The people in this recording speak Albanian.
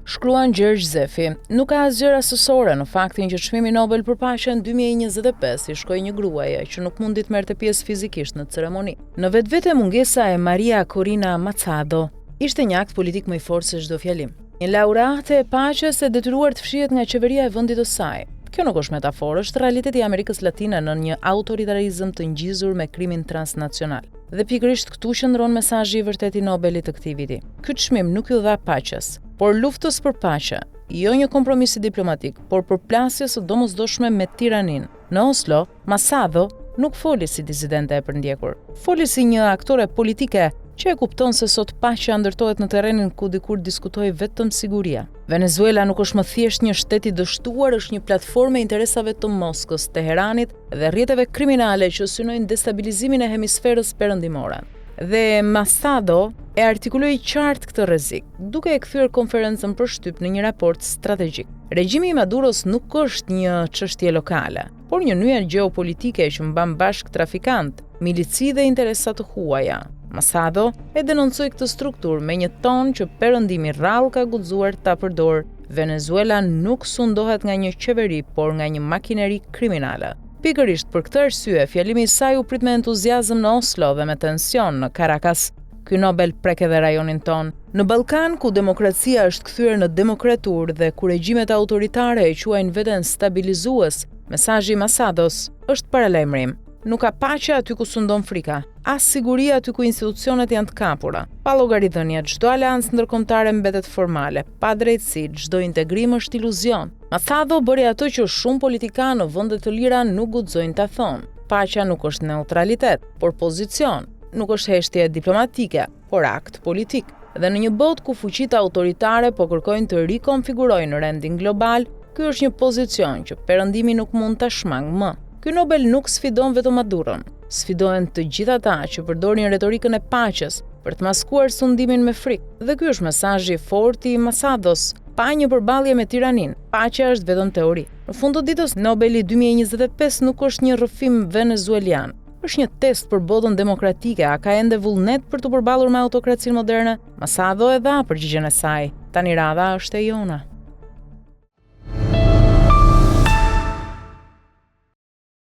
Shkruan Gjergj Zefi, nuk ka asgjë rastësore në faktin që çmimi Nobel për paqen 2025 i shkoi një gruaje që nuk mundi të merrte pjesë fizikisht në ceremoni. Në vetvete mungesa e Maria Corina Machado ishte një akt politik më i fortë se çdo fjalim. Një laureate e paqes e detyruar të fshihet nga qeveria e vendit të saj. Kjo nuk është metaforë, është realiteti i Amerikës Latine në një autoritarizëm të ngjizur me krimin transnacional. Dhe pikërisht këtu qëndron mesazhi i vërtet i Nobelit të këtij viti. Ky çmim nuk ju dha paqes, por luftës për paqe, jo një kompromisi diplomatik, por përplasjes së domosdoshme me tiranin. Në Oslo, Machado nuk foli si disidente e përndjekur, foli si një aktore politike që e kupton se sot paqja ndërtohet në terrenin ku dikur diskutoi vetëm siguria. Venezuela nuk është më thjesht një shtet i dështuar, është një platformë e interesave të Moskës, Teheranit dhe rrjeteve kriminale që synojnë destabilizimin e hemisferës perëndimore. Dhe Machado e artikuloi qartë këtë rrezik, duke e kthyer konferencën për shtyp në një raport strategjik. Regjimi i Maduros nuk është një çështje lokale, por një nyje gjeopolitike që mban bashk trafikant, milici dhe interesa të huaja. Machado e denoncoi këtë strukturë me një ton që perëndimi rrallë ka guxuar ta përdorë. Venezuela nuk sundohet nga një qeveri, por nga një makineri kriminale. Pikërisht për këtë arsye, fjalimi i saj u prit me entuziazëm në Oslo dhe me tension në Caracas. Ky Nobel prek edhe rajonin ton. Në Ballkan, ku demokracia është kthyer në demokraturë dhe ku regjimet autoritare e quajnë veten stabilizues, mesazhi i Machados është paralajmërim. Nuk ka paqe aty ku sundon frika, as siguri aty ku institucionet janë të kapura. Pa llogaridhënie, çdo aleancë ndërkombëtare mbetet formale, pa drejtësi, çdo integrim është iluzion. Machado bëri ato që shumë politikanë në vende të lira nuk guxojnë ta thonë. Paqja nuk është neutralitet, por pozicion. Nuk është heshtje diplomatike, por akt politik. Dhe në një botë ku fuqitë autoritare po kërkojnë të rikonfigurojnë rendin global, ky është një pozicion që perëndimi nuk mund ta shmangë më. Ky Nobel nuk sfidon vetëm Maduron, sfidohen të gjithë ata që përdorin retorikën e paqes për të maskuar sundimin me frikë. Dhe ky është mesazhi i fortë i Machados, pa një përballje me tiranin. Paqja është vetëm teori. Në fund të ditës, Nobeli 2025 nuk është një rrëfim venezuelian. Është një test për botën demokratike, a ka ende vullnet për të përballur me autokracinë moderne? Machado e dha përgjigjen e saj. Tani radha është e jona.